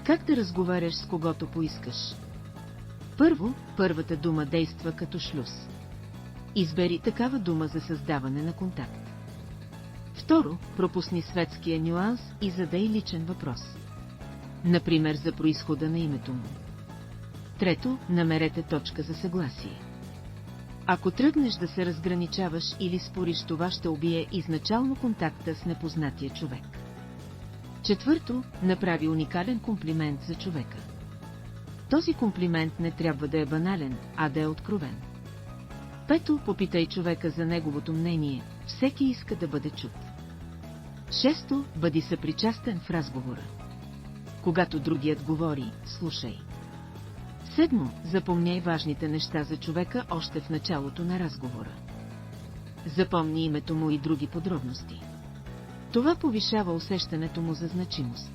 Как да разговаряш с когото поискаш? Първо, първата дума действа като шлюз. Избери такава дума за създаване на контакт. Второ, пропусни светския нюанс и задай личен въпрос. Например, за произхода на името му. Трето, намерете точка за съгласие. Ако тръгнеш да се разграничаваш или спориш, това ще убие изначално контакта с непознатия човек. Четвърто, направи уникален комплимент за човека. Този комплимент не трябва да е банален, а да е откровен. Пето, попитай човека за неговото мнение, всеки иска да бъде чут. Шесто, бъди съпричастен в разговора. Когато другият говори, слушай. Седмо, запомняй важните неща за човека още в началото на разговора. Запомни името му и други подробности. Това повишава усещането му за значимост.